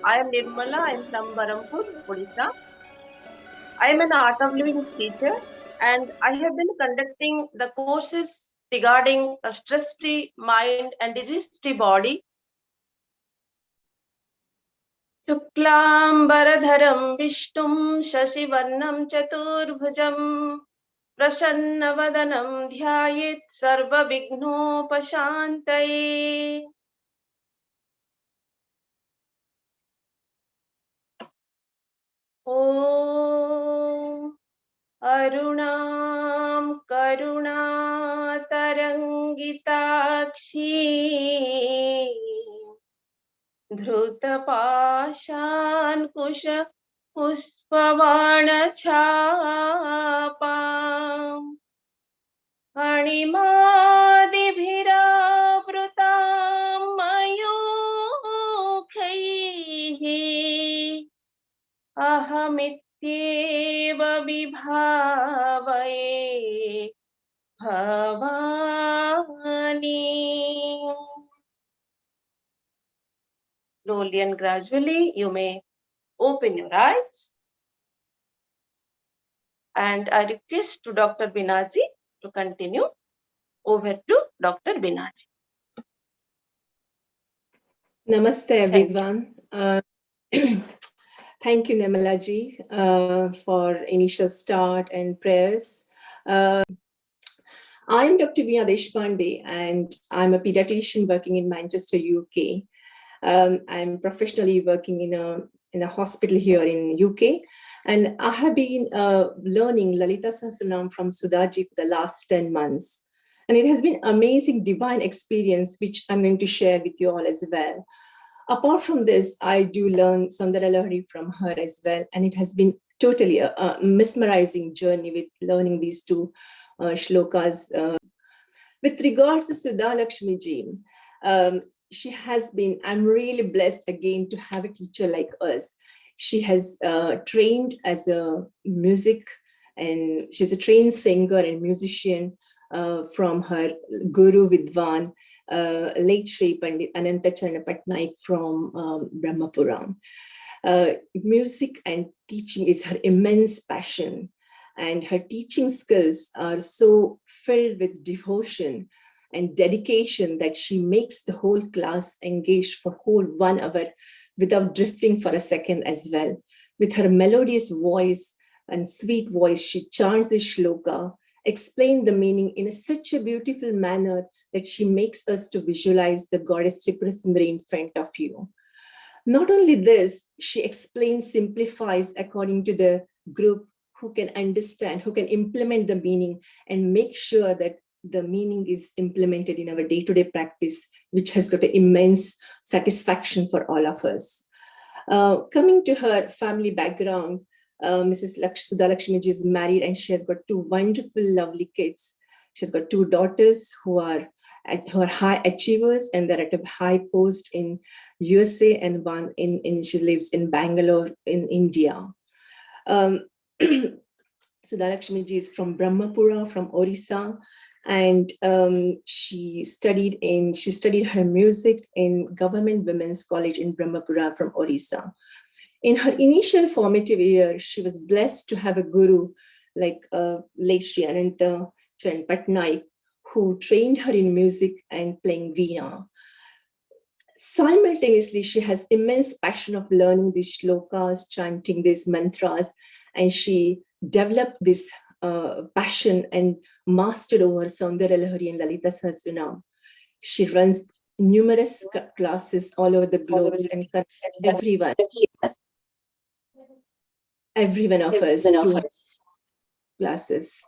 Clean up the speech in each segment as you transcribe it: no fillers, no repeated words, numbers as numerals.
I am Nirmala. I am from Barampur, Odisha. I am an art of living teacher and I have been conducting the courses regarding a stress-free mind and disease-free body. Shuklambaradharam Vishnum Shashivarnam Chaturbhujam Prasannavadanam Dhyayit Sarva Vighnopashantaye. Om अरुणां करुणातरङ्गिताक्षी धृतपाशान्कुश पुष्पबाणछापाम् अणिमादिभिरावृतां मयूखैः अहमित्येव विभावये Bhavani. Slowly and gradually, you may open your eyes. And I request to Dr. Binaji to continue. Over to Dr. Binaji. Namaste, everyone. Thank you, Nirmalaji, for initial start and prayers. I'm Dr. Vina Deshpande, and I'm a pediatrician working in Manchester, UK. I'm professionally working in a hospital here in UK, and I have been learning Lalitha Sahasranamams from Sudhaji for the last 10 months. And it has been amazing, divine experience, which I'm going to share with you all as well. Apart from this, I do learn Soundaryalahri from her as well. And it has been totally a mesmerizing journey with learning these two shlokas. With regards to Sudha Lakshmi ji, she has been, I'm really blessed again to have a teacher like us. She has trained as a music, and she's a trained singer and musician from her Guru Vidwan, late Shri Pandit Ananta Charana Patnaik from Brahmapura. Music and teaching is her immense passion, and her teaching skills are so filled with devotion and dedication that she makes the whole class engaged for whole 1 hour without drifting for a second as well. With her melodious voice and sweet voice, she chants the shloka, explain the meaning in such a beautiful manner that she makes us to visualize the goddess Tripura Sundari in front of you. Not only this, she explains, simplifies according to the group who can understand, who can implement the meaning and make sure that the meaning is implemented in our day-to-day practice, which has got an immense satisfaction for all of us. Coming to her family background, Mrs. Sudha Lakshmi is married and she has got 2 wonderful, lovely kids. She's got 2 daughters who are high achievers, and they're at a high post in USA, and one she lives in Bangalore in India. Sudha Lakshmi is from Brahmapura, from Orissa, and she studied her music in Government Women's College in Brahmapura from Orissa. In her initial formative years, she was blessed to have a guru like late Shri Ananta Charana Patnaik, who trained her in music and playing veena. Simultaneously, she has immense passion of learning these shlokas, chanting these mantras, and she developed this passion and mastered over Soundaryalahri and Lalitha Sahasranamams. She runs numerous classes all over the globe and connects every one of us through classes.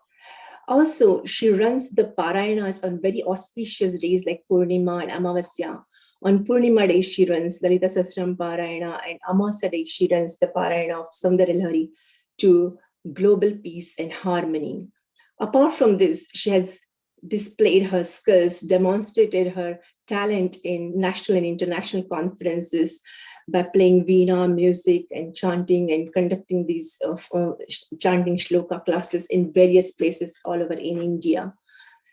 Also, she runs the Parayanas on very auspicious days like Purnima and Amavasya. On Purnima day, she runs Lalitha Sahasranamams Parayana, and Amavasya day, she runs the Parayana of Soundaryalahri to global peace and harmony. Apart from this, she has displayed her skills, demonstrated her talent in national and international conferences by playing veena, music, and chanting and conducting these chanting shloka classes in various places all over in India.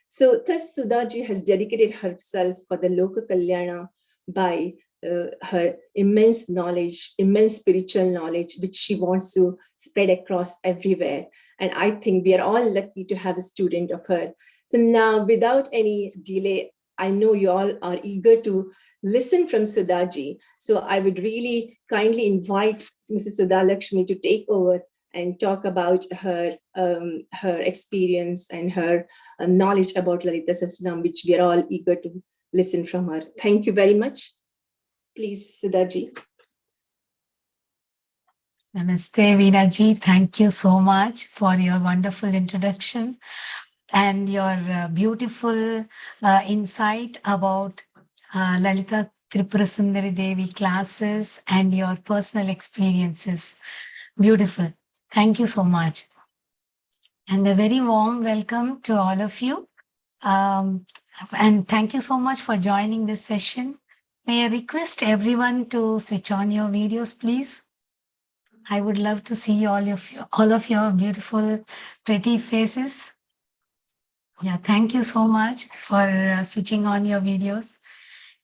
So thus Sudhaji has dedicated herself for the Loka Kalyana by her immense knowledge, immense spiritual knowledge, which she wants to spread across everywhere. And I think we are all lucky to have a student of her. So now, without any delay, I know you all are eager to listen from Sudhaji. So I would really kindly invite Mrs. Sudha Lakshmi to take over and talk about her experience and her knowledge about Lalitha Sahasranamams, which we are all eager to listen from her. Thank you very much. Please, Sudhaji. Namaste, Veeraji. Thank you so much for your wonderful introduction and your beautiful insight about Lalita Tripura Sundari Devi classes and your personal experiences. Beautiful. Thank you so much. And a very warm welcome to all of you. And thank you so much for joining this session. May I request everyone to switch on your videos, please? I would love to see all of your beautiful, pretty faces. Yeah, thank you so much for switching on your videos.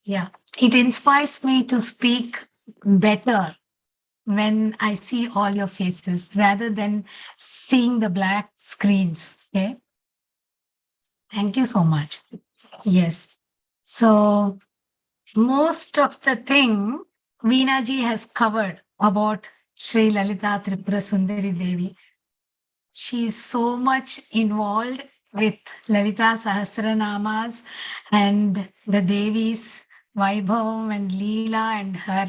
Yeah, it inspires me to speak better when I see all your faces rather than seeing the black screens. Okay. Thank you so much. Yes. So most of the thing Veena ji has covered about Sri Lalita Tripura Sundari Devi. She is so much involved with Lalita Sahasranamas and the Devi's Vaibhavam and Leela and her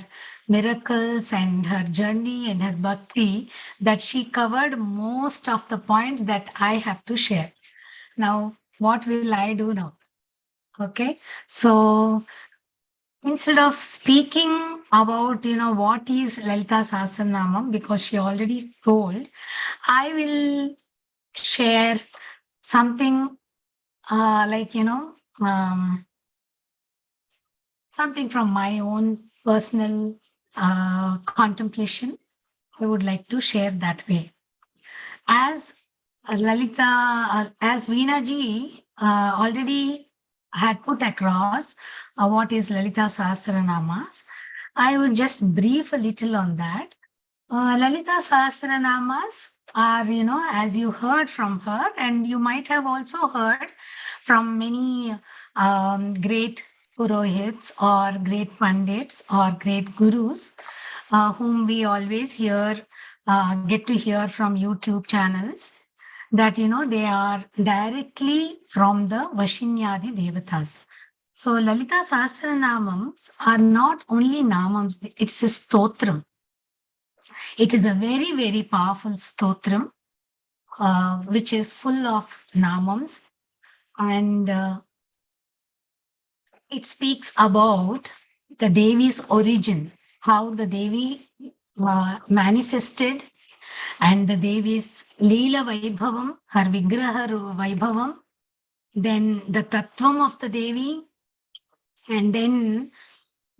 miracles and her journey and her bhakti that she covered most of the points that I have to share. Now, what will I do now? Okay, so instead of speaking about, what is Lalita Sahasranamam, because she already told, I will share something something from my own personal contemplation. I would like to share that way. As as Veena ji already had put across what is Lalita Sahasranamas, I would just brief a little on that. Lalita Sahasranamas are, as you heard from her, and you might have also heard from many great Purohits or great Pandits or great Gurus, whom we always get to hear from YouTube channels, that, they are directly from the Vashinyadi Devatas. So Lalita Sahasranamams are not only namams, it's a stotram. It is a very, very powerful stotram, which is full of namams, and it speaks about the Devi's origin, how the Devi manifested, and the Devi's Leela Vaibhavam, her Vigraha Vaibhavam, then the Tattvam of the Devi, and then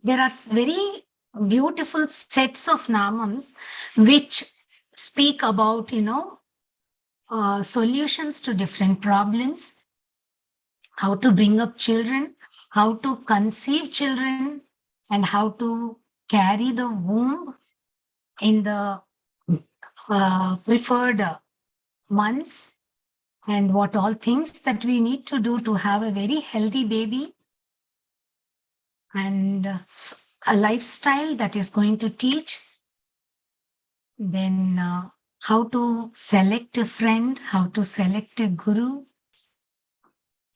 there are very beautiful sets of namams which speak about, solutions to different problems, how to bring up children, how to conceive children, and how to carry the womb in the preferred months, and what all things that we need to do to have a very healthy baby, and a lifestyle that is going to teach. Then how to select a friend, how to select a guru.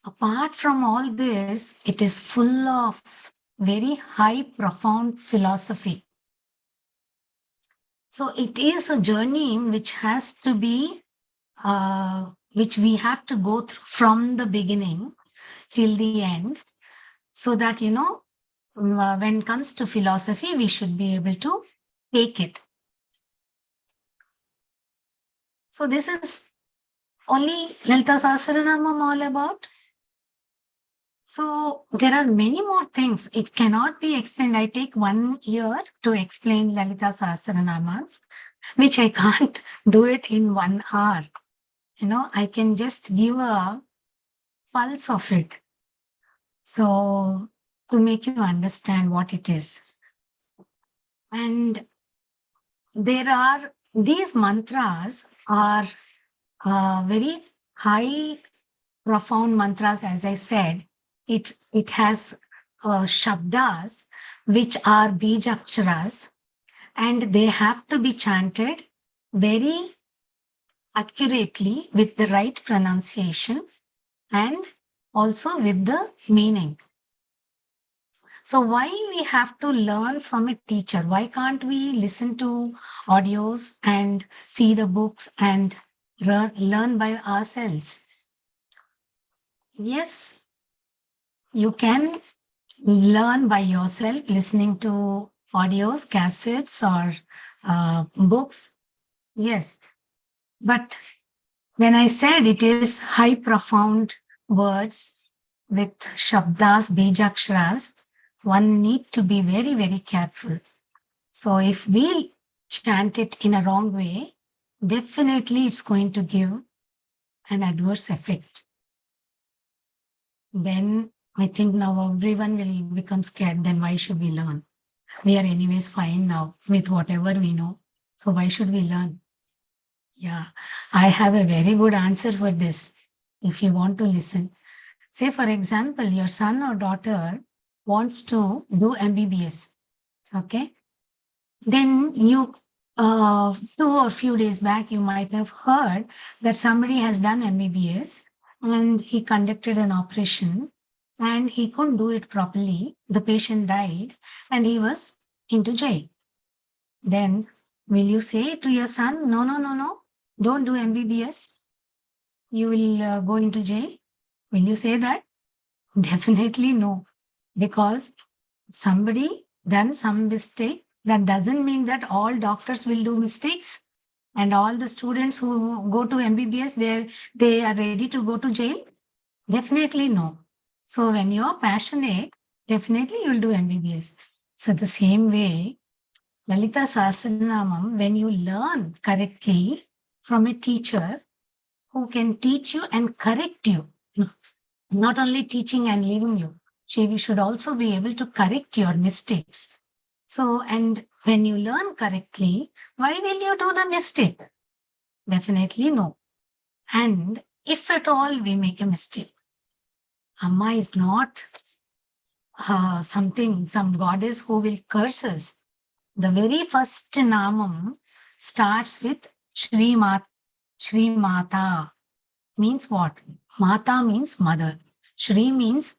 Apart from all this, it is full of very high, profound philosophy. So it is a journey which has to be, which we have to go through from the beginning till the end, so that, when it comes to philosophy, we should be able to take it. So this is only Lalita Sahasranamam all about. So there are many more things. It cannot be explained. I take 1 year to explain Lalita Sahasranamams, which I can't do it in 1 hour. I can just give a pulse of it. So to make you understand what it is. And these mantras are very high, profound mantras. As I said, it has shabdas, which are bijaksharas, and they have to be chanted very accurately with the right pronunciation and also with the meaning. So why we have to learn from a teacher? Why can't we listen to audios and see the books and learn by ourselves? Yes, you can learn by yourself listening to audios, cassettes, or books. Yes, but when I said it is high, profound words with shabdas, bijaksharas, one need to be very, very careful. So if we chant it in a wrong way, definitely it's going to give an adverse effect. Then I think now everyone will become scared. Then why should we learn? We are anyways fine now with whatever we know. So why should we learn? Yeah, I have a very good answer for this. If you want to listen, say for example, your son or daughter wants to do MBBS. Okay. Then you, 2 or few days back, you might have heard that somebody has done MBBS and he conducted an operation and he couldn't do it properly. The patient died and he was into jail. Then will you say to your son, no, no, no, no, don't do MBBS. You will go into jail. Will you say that? Definitely no, because somebody done some mistake. That doesn't mean that all doctors will do mistakes and all the students who go to MBBS, they are ready to go to jail. Definitely no. So when you're passionate, definitely you'll do MBBS. So the same way, Lalita Sahasranamam, when you learn correctly from a teacher who can teach you and correct you, not only teaching and leaving you, we should also be able to correct your mistakes. So, and when you learn correctly, why will you do the mistake? Definitely no. And if at all we make a mistake, Amma is not some goddess who will curse us. The very first namam starts with Shri Mata. Means what? Mata means mother. Shri means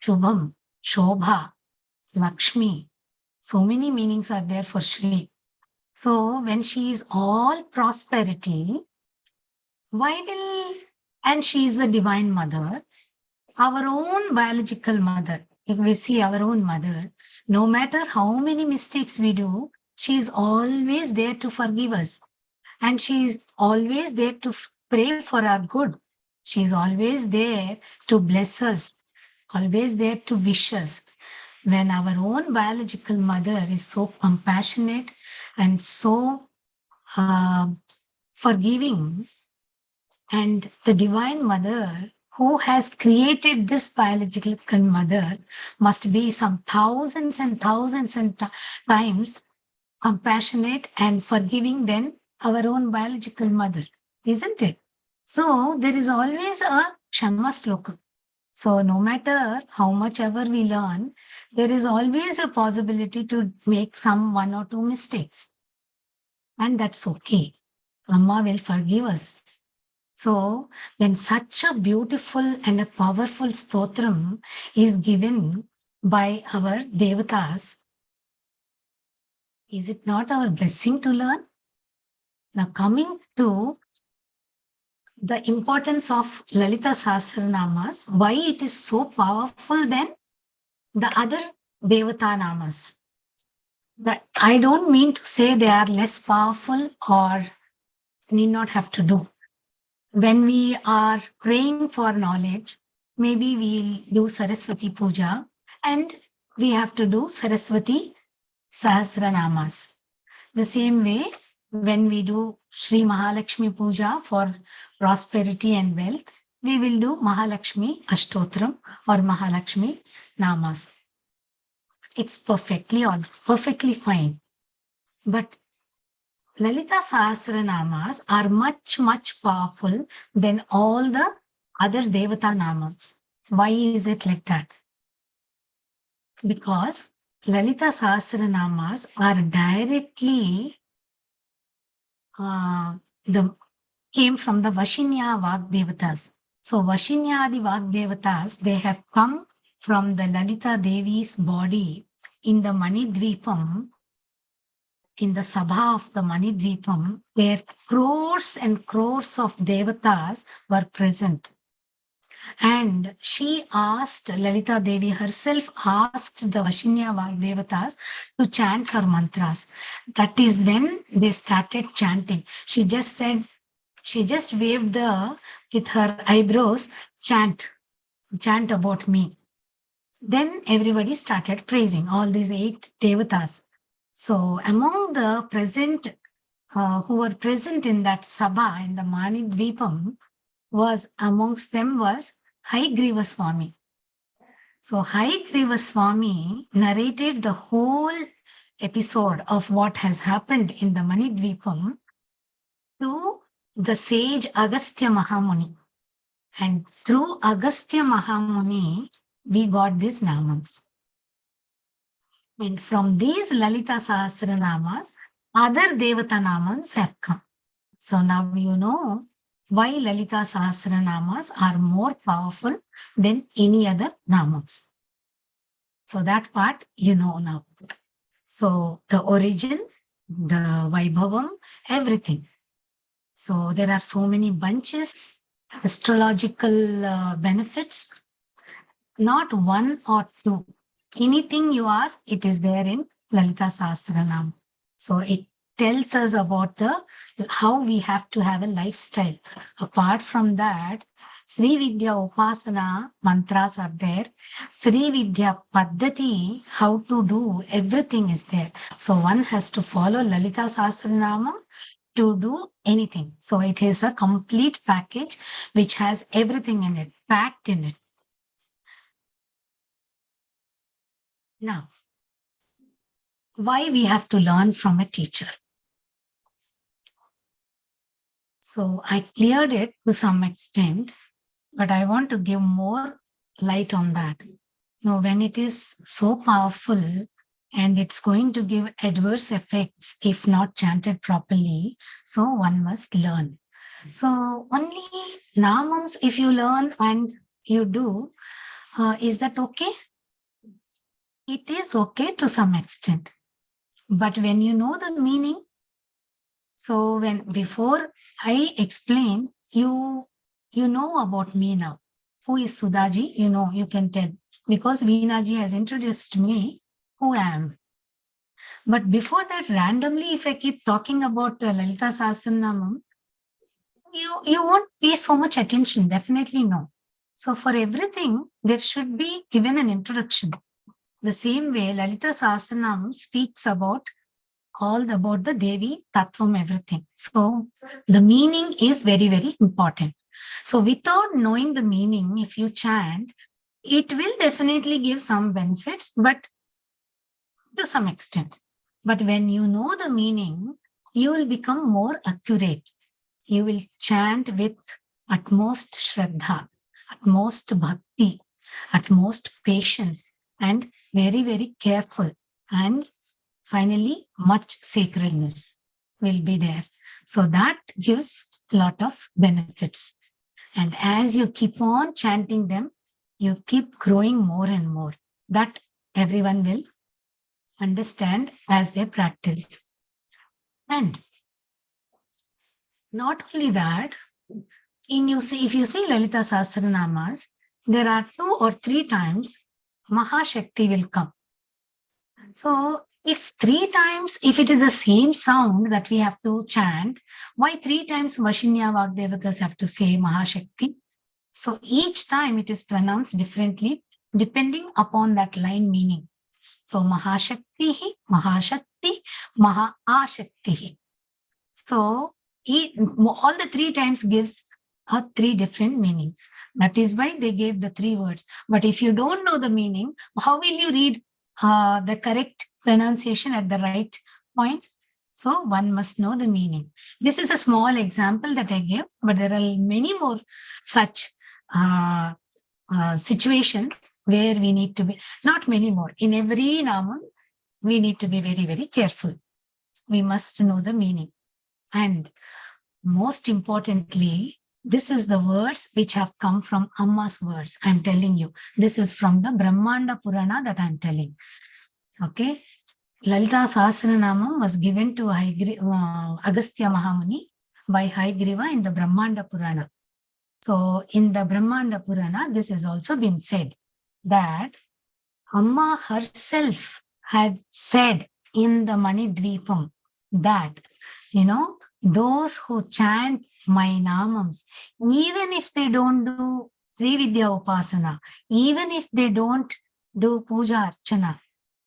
Shubham, Shobha, Lakshmi. So many meanings are there for Shri. So when she is all prosperity, and she is the divine mother, our own biological mother, if we see our own mother, no matter how many mistakes we do, she is always there to forgive us. And she is always there to pray for our good. She is always there to bless us, always there to wish us. When our own biological mother is so compassionate and so forgiving, and the divine mother who has created this biological mother must be some thousands and thousands and times compassionate and forgiving than our own biological mother, isn't it? So there is always a Kshama Sloka. So no matter how much ever we learn, there is always a possibility to make some 1 or 2 mistakes. And that's okay. Amma will forgive us. So when such a beautiful and a powerful stotram is given by our devatas, is it not our blessing to learn? Now coming to the importance of Lalita Sahasranamas, why it is so powerful than the other Devata Namas. That I don't mean to say they are less powerful or need not have to do. When we are praying for knowledge, maybe we'll do Saraswati Puja and we have to do Saraswati Sahasranamas. The same way, when we do Sri Mahalakshmi Puja for prosperity and wealth, we will do Mahalakshmi Ashtotram or Mahalakshmi Namas. It's perfectly fine. But Lalita Sahasranamas are much, much powerful than all the other Devata Namams. Why is it like that? Because Lalita Sahasranamas are directly the came from the Vashinya Vagdevatas. So Vashinyadi Vagdevatas, they have come from the Lalita Devi's body in the Manidvipam, in the Sabha of the Manidvipam, where crores and crores of Devatas were present. And she asked, Lalita Devi herself asked the Vashinya Vagdevatas to chant her mantras. That is when they started chanting. She just said, she just waved with her eyebrows, chant about me. Then everybody started praising all these 8 devatas. So among the present, who were present in that sabha, in the Manidvipam, amongst them was Haigriva Swami. So Haigriva Swami narrated the whole episode of what has happened in the Manidvipam to the sage Agastya Mahamuni. And through Agastya Mahamuni, we got these namams. And from these Lalita Sahasranamas, other Devata namams have come. So now you know why Lalita Sahasranamas are more powerful than any other namams. So that part you know now. So the origin, the Vaibhavam, everything. So there are so many bunches, astrological benefits, not one or two. Anything you ask, it is there in Lalita Sahasranam. So it tells us about how we have to have a lifestyle. Apart from that, Sri Vidya Upasana mantras are there. Sri Vidya Paddhati, how to do, everything is there. So one has to follow Lalita Sahasranama to do anything. So it is a complete package which has everything in it, packed in it. Now, why we have to learn from a teacher? So I cleared it to some extent, but I want to give more light on that. Now, when it is so powerful and it's going to give adverse effects if not chanted properly, so one must learn. So only namams, if you learn and you do, is that okay? It is okay to some extent. But when you know the meaning, so before I explain, you know about me now. Who is Sudhaji? You know, you can tell. Because Veenaji has introduced me, who I am. But before that, randomly, if I keep talking about Lalita Sahasranamam, you won't pay so much attention. Definitely no. So for everything, there should be given an introduction. The same way, Lalita Sahasranam speaks about about the Devi, Tattvam, everything. So the meaning is very, very important. So without knowing the meaning, if you chant, it will definitely give some benefits, but to some extent. But when you know the meaning, you will become more accurate. You will chant with utmost Shraddha, utmost Bhakti, utmost patience, and very, very careful. And finally, much sacredness will be there. So that gives a lot of benefits. And as you keep on chanting them, you keep growing more and more. That everyone will understand as they practice. And not only that, if you see Lalita Sahasranamas, there are 2 or 3 times Mahashakti will come. So if 3 times, if it is the same sound that we have to chant, why 3 times Vashinya Vagdevatas have to say Mahashakti? So each time it is pronounced differently depending upon that line meaning. So Mahashakti, Mahashakti, Mahaashakti. So all the 3 times gives 3 different meanings. That is why they gave the 3 words. But if you don't know the meaning, how will you read the correct pronunciation at the right point? So one must know the meaning. This is a small example that I gave, but there are many more such uh, situations where we need to be, not many more. In every namam, we need to be very, very careful. We must know the meaning. And most importantly, this is the words which have come from Amma's words. I'm telling you, this is from the Brahmanda Purana that I'm telling. Okay. Lalita Sahasranamam was given to Agastya Mahamuni by Haigriva in the Brahmanda Purana. So in the Brahmanda Purana, this has also been said that Amma herself had said in the Mani Dvipam that, those who chant my namams, even if they don't do Trividya Upasana, even if they don't do Puja Archana,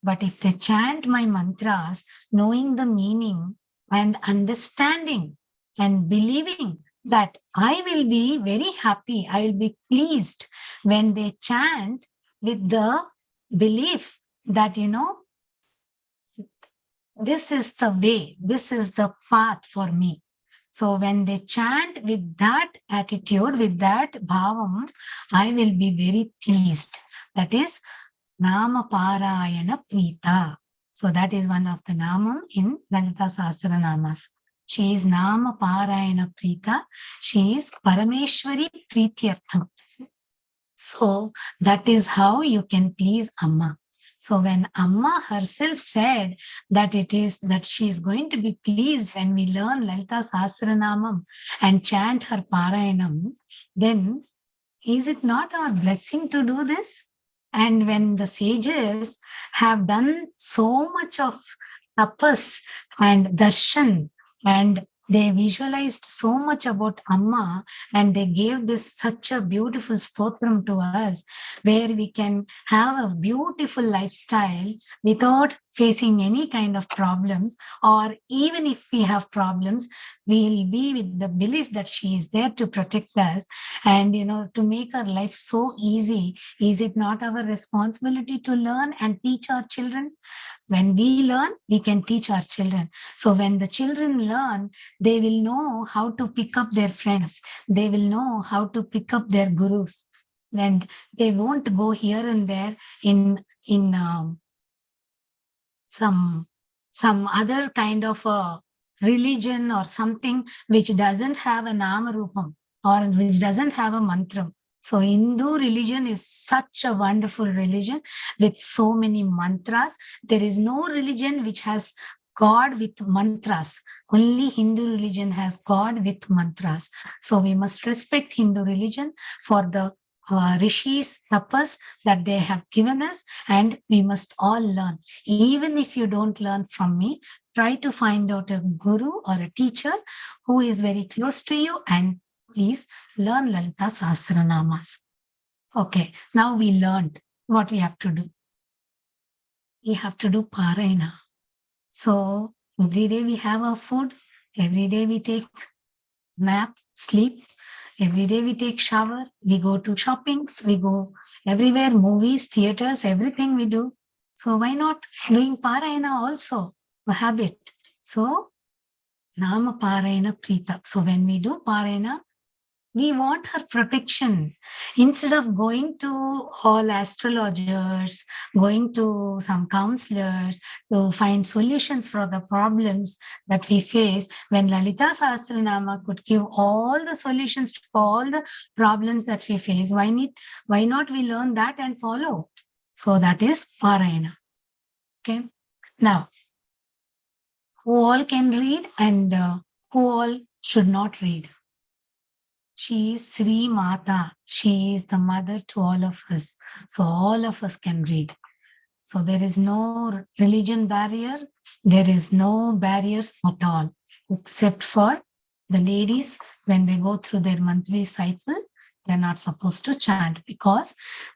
but if they chant my mantras, knowing the meaning and understanding and believing that I will be very happy, I will be pleased when they chant with the belief that, this is the way, this is the path for me. So when they chant with that attitude, with that bhavam, I will be very pleased. That is Nama Parayana Prita. So that is one of the namam in Lalita Sahasranamas. She is Nama Parayana Prita. She is Parameshwari Prityartham. So that is how you can please Amma. So when Amma herself said that she is going to be pleased when we learn Lalita Sahasranamam and chant her Parayanam, then is it not our blessing to do this? And when the sages have done so much of tapas and darshan, and they visualized so much about Amma, and they gave this such a beautiful stotram to us, where we can have a beautiful lifestyle without facing any kind of problems, or even if we have problems, we'll be with the belief that she is there to protect us and, to make our life so easy. Is it not our responsibility to learn and teach our children? When we learn, we can teach our children. So when the children learn, they will know how to pick up their friends. They will know how to pick up their gurus. And they won't go here and there in some other kind of a religion or something which doesn't have a nama rupam or which doesn't have a mantram. So Hindu religion is such a wonderful religion with so many mantras. There is no religion which has God with mantras. Only Hindu religion has God with mantras. So we must respect Hindu religion for the rishis, tapas that they have given us, and we must all learn. Even if you don't learn from me, try to find out a guru or a teacher who is very close to you, and please learn Lalita Sahasranamas. Okay, now we learned what we have to do. We have to do Parayana. So every day we have our food, every day we take nap, sleep, every day we take shower, we go to shoppings, we go everywhere, movies, theaters, everything we do. So why not doing Parayana also, a habit? So Nama Parayana Prita. So when we do Parayana, we want her protection. Instead of going to all astrologers, going to some counselors to find solutions for the problems that we face, when Lalita Sahasranama could give all the solutions to all the problems that we face, why not we learn that and follow? So that is Parayana. Okay. Now, who all can read and who all should not read? She is Sri Mata. She is the mother to all of us. So all of us can read. So there is no religion barrier. There is no barriers at all, except for the ladies when they go through their monthly cycle. They're not supposed to chant because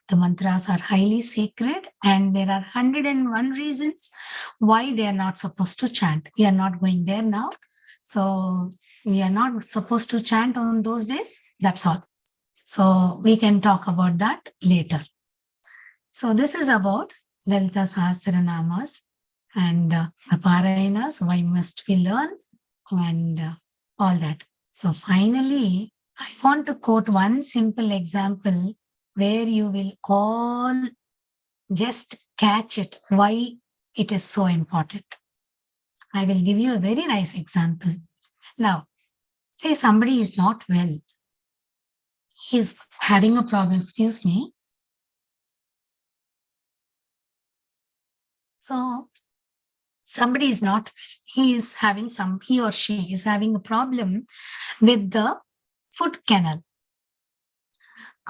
the mantras are highly sacred, and there are 101 reasons why they are not supposed to chant. We are not going there now. So we are not supposed to chant on those days. That's all. So we can talk about that later. So this is about Lalita Sahasranamas. and the Parayanas, why must we learn, and all that. So finally, I want to quote one simple example where you will all just catch it, why it is so important. I will give you a very nice example. Now, say somebody is not well. He's having a problem, excuse me. So somebody is not, he or she is having a problem with the food canal.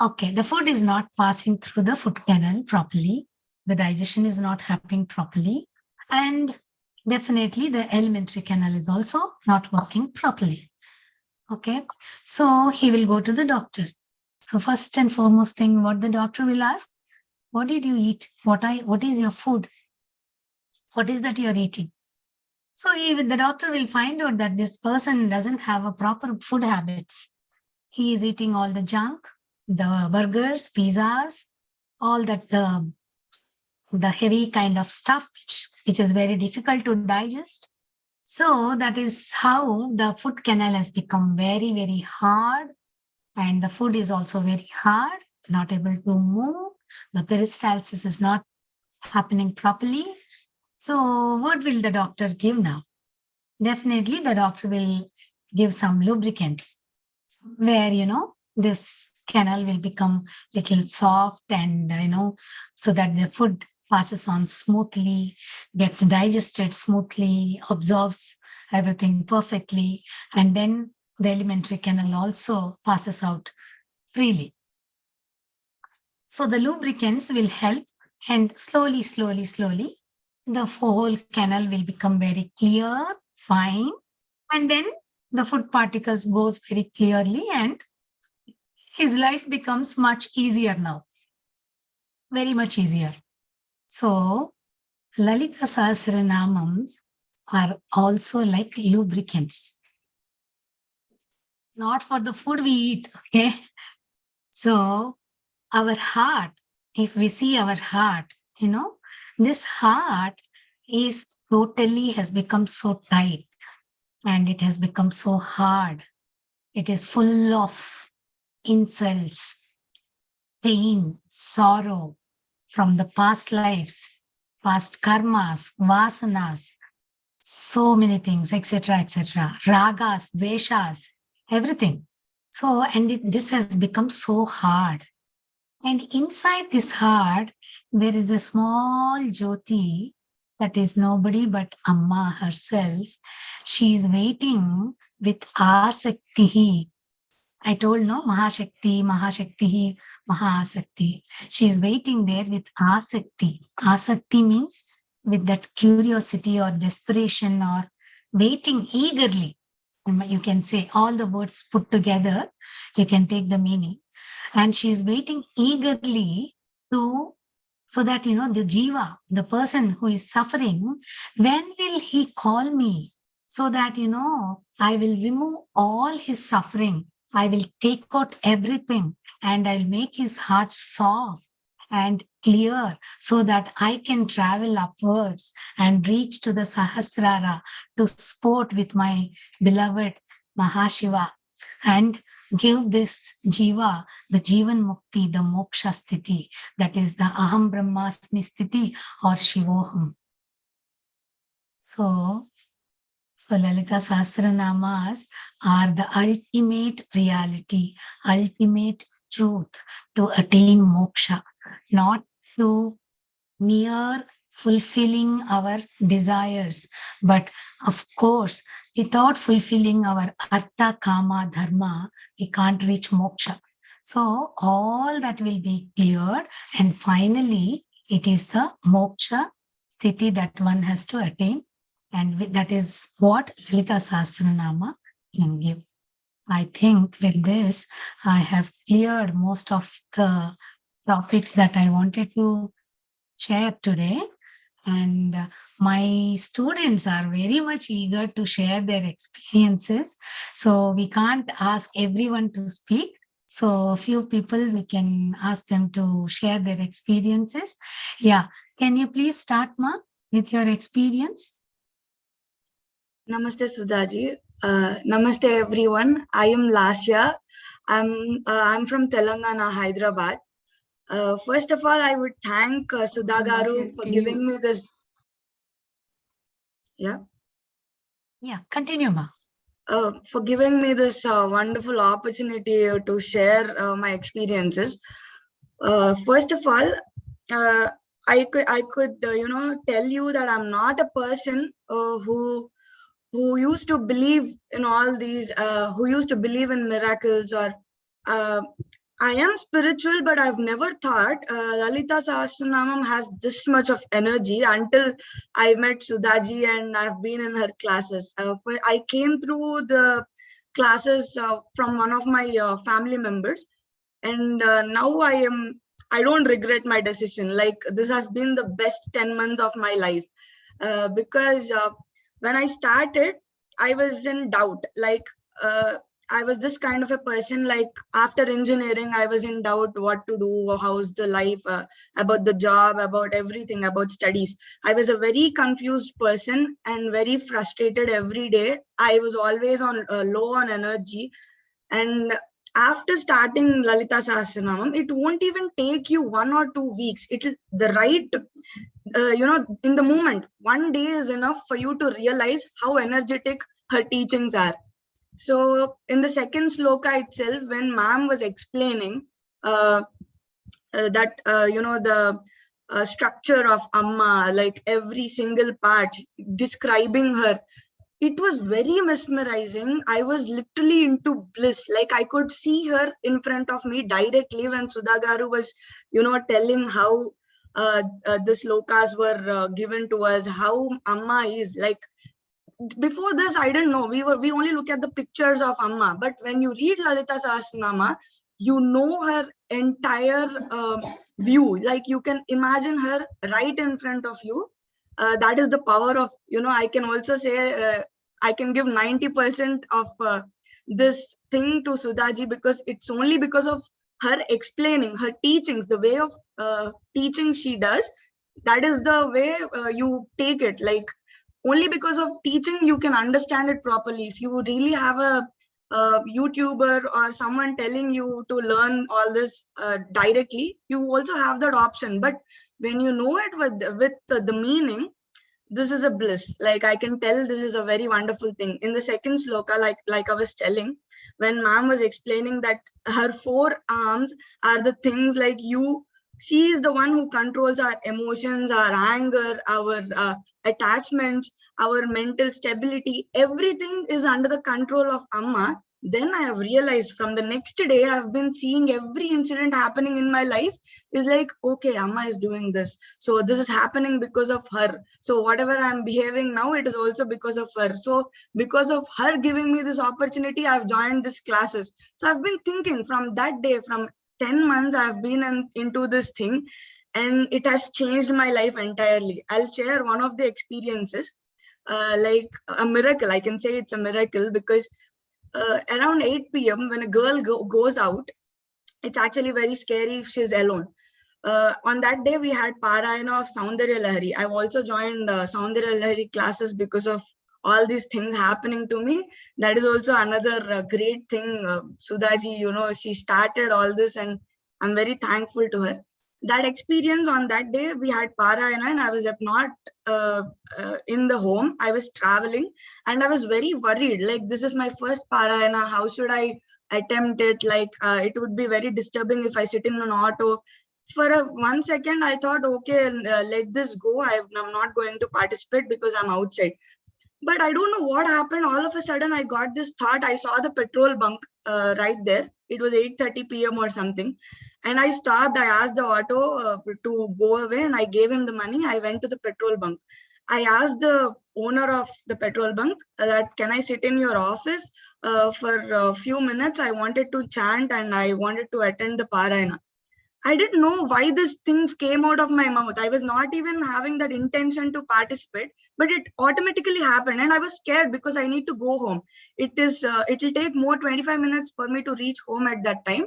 Okay, the food is not passing through the food canal properly. The digestion is not happening properly. And definitely the alimentary canal is also not working properly. Okay, so he will go to the doctor. So first and foremost thing, what the doctor will ask, what did you eat? What is your food? What is that you're eating? So the doctor will find out that this person doesn't have a proper food habits. He is eating all the junk, the burgers, pizzas, all that the heavy kind of stuff, which is very difficult to digest. So that is how the food canal has become very, very hard. And the food is also very hard, not able to move. The peristalsis is not happening properly. So what will the doctor give now? Definitely the doctor will give some lubricants where, this canal will become little soft and, so that the food passes on smoothly, gets digested smoothly, absorbs everything perfectly. And then the alimentary canal also passes out freely. So the lubricants will help, and slowly, slowly, slowly, the whole canal will become very clear, fine, and then the food particles goes very clearly, and his life becomes much easier now, very much easier. So Lalita Sahasranamams are also like lubricants, not for the food we eat, okay? So our heart, if we see our heart, this heart is totally has become so tight and it has become so hard. It is full of insults, pain, sorrow from the past lives, past karmas, vasanas, so many things, etc., etc., ragas, dveshas, everything. So, and this has become so hard. And inside this heart, there is a small Jyoti that is nobody but Amma herself. She is waiting with Asaktihi. I told no, Mahashakti, Mahashakti, Mahasakti. She is waiting there with Asakti. Asakti means with that curiosity or desperation or waiting eagerly. You can say all the words put together, you can take the meaning. And she is waiting eagerly to, so that, the jiva, the person who is suffering, when will he call me? So that, I will remove all his suffering. I will take out everything and I'll make his heart soft and clear so that I can travel upwards and reach to the Sahasrara to sport with my beloved Mahashiva and give this jiva, the Jivan Mukti, the Moksha Sthiti, that is the Aham Brahmasmi Sthiti or Shivoham. So Lalita Sahasranamas are the ultimate reality, ultimate truth to attain moksha, not to mere fulfilling our desires. But of course, without fulfilling our artha, kama, dharma, we can't reach moksha. So all that will be cleared. And finally, it is the moksha sthiti that one has to attain. And that is what Lalita Sahasranama can give. I think with this, I have cleared most of the topics that I wanted to share today. And my students are very much eager to share their experiences. So we can't ask everyone to speak. So a few people, we can ask them to share their experiences. Yeah. Can you please start, Ma? with your experience. Namaste Sudhaji. Namaste everyone. I am Lasya. I'm from Telangana, Hyderabad. First of all, I would thank Sudha Garu for giving me this. Yeah. Yeah, continue, ma. For giving me this wonderful opportunity to share my experiences. First of all, I could tell you that I'm not a person who used to believe in all these, who used to believe in miracles, or I am spiritual, but I've never thought Lalitha Sahasranamam has this much of energy until I met Sudhaji and I've been in her classes. I came through the classes from one of my family members, and now I don't regret my decision. Like, this has been the best 10 months of my life, because when I started, I was in doubt. Like, I was this kind of a person, like after engineering, I was in doubt what to do, how's the life, about the job, about everything, about studies. I was a very confused person and very frustrated every day. I was always on low on energy. And after starting Lalita Sahasranamam, it won't even take you 1 or 2 weeks. It'll the right, in the moment, one day is enough for you to realize how energetic her teachings are. So in the second sloka itself, when ma'am was explaining that, the structure of Amma, like every single part, describing her, it was very mesmerizing. I was literally into bliss. Like, I could see her in front of me directly when Sudha Garu was, telling how the slokas were given to us, how Amma is. Like, before this, I didn't know. We only look at the pictures of Amma. But when you read Lalita Sahasranama, you know her entire view. Like, you can imagine her right in front of you. That is the power of, I can also say, I can give 90% of this thing to Sudhaji, because it's only because of her explaining, her teachings, the way of teaching she does. That is the way you take it. Like, only because of teaching you can understand it properly. If you really have a YouTuber or someone telling you to learn all this directly, you also have that option. But when you know it with the meaning, this is a bliss. Like, I can tell this is a very wonderful thing. In the second sloka, like I was telling, when ma'am was explaining that her 4 arms are the things, like, she is the one who controls our emotions, our anger, our attachments, our mental stability. Everything is under the control of Amma. Then I have realized, from the next day, I've been seeing every incident happening in my life is like, okay, Amma is doing this, so this is happening because of her. So whatever I'm behaving now, it is also because of her. So because of her giving me this opportunity, I've joined these classes. So I've been thinking from that day, from 10 months, I've been into this thing, and it has changed my life entirely. I'll share one of the experiences, like a miracle. I can say it's a miracle, because around 8 p.m. when a girl goes out, it's actually very scary if she's alone. On that day, we had Parayana of Soundaryalahri. I've also joined Soundaryalahri classes because of all these things happening to me. That is also another great thing. Sudhaji, she started all this, and I'm very thankful to her. That experience, on that day, we had Parayana, and I was not in the home. I was traveling, and I was very worried. Like, this is my first Parayana. How should I attempt it? Like, it would be very disturbing if I sit in an auto. For 1 second, I thought, okay, let this go. I'm not going to participate because I'm outside. But I don't know what happened. All of a sudden, I got this thought. I saw the petrol bunk right there. It was 8:30 p.m. or something. And I stopped. I asked the auto to go away, and I gave him the money. I went to the petrol bunk. I asked the owner of the petrol bunk that, can I sit in your office for a few minutes? I wanted to chant and I wanted to attend the Parayana. I didn't know why these things came out of my mouth. I was not even having that intention to participate, but it automatically happened. And I was scared because I need to go home. It'll take more 25 minutes for me to reach home at that time.